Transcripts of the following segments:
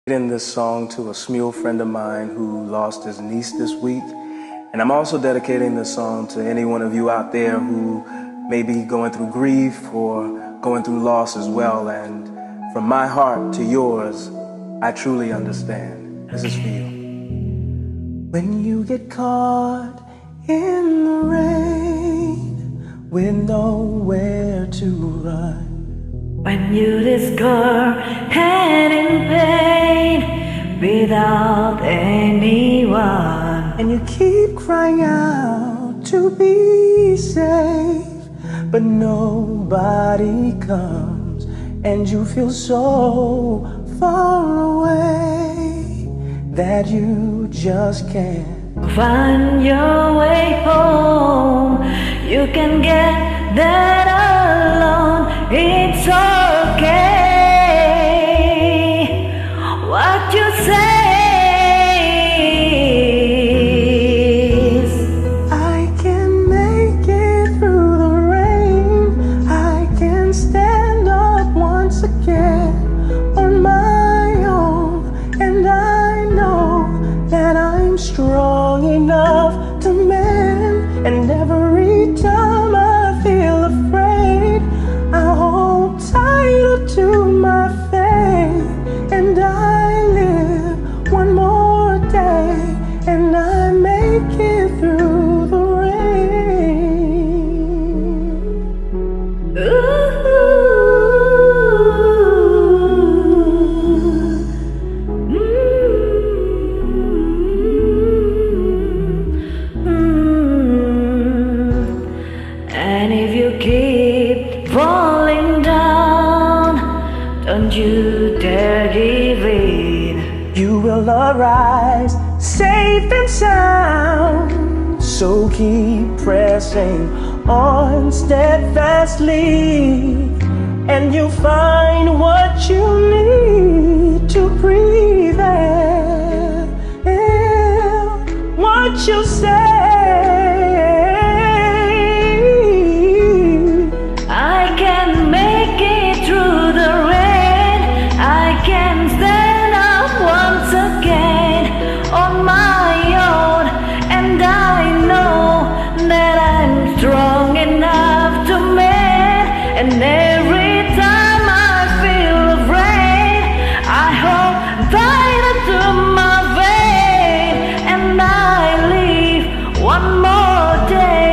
Dedicating this song to a SMUL friend of mine who lost his niece this week. And I'm also dedicating this song to any one of you out there who may be going through grief or going through loss as well. And from my heart to yours, I truly understand. This is for you. When you get caught in the rain with nowhere to run, when you discover and in pain without anyone, and you keep crying out to be safe, but nobody comes, and you feel so far away that you just can't find your way home. You can get that alone. It's okay. What you say is, I can make it through the rain. I can stand up once again on my own, and I know that I'm strong enough to mend. And every time I feel afraid, I hold tighter to my faith, and I live one more day, and I make it through the rain. And if you keep falling down, don't you dare give in. You will arise safe and sound, so keep pressing on steadfastly, and you'll find what you need to prevail. What you say, I can make it through the rain. I can stand up once again on my own, and I know that I'm strong enough to mend. And every time I feel afraid, I hold tighter to my vein, and I live one more day,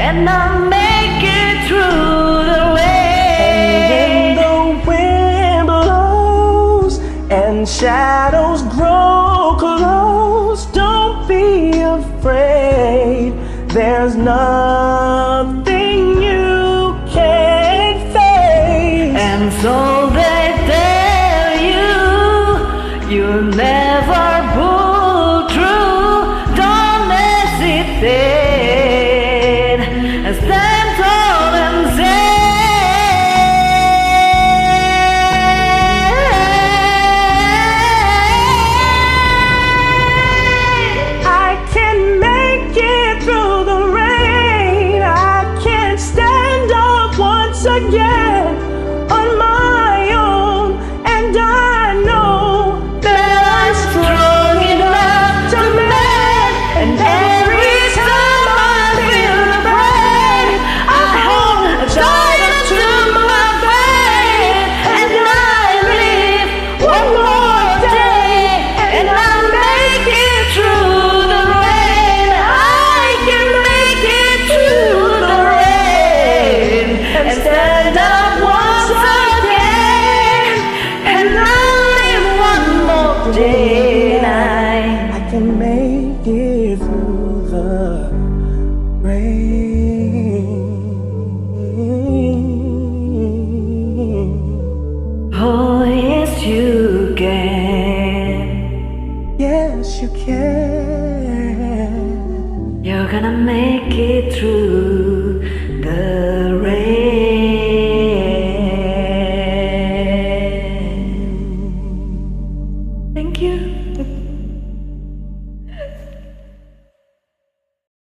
and I make it through the rain. when the wind blows and shadows grow close, don't be afraid. There's nothing you can't face. And so they tell you you'll never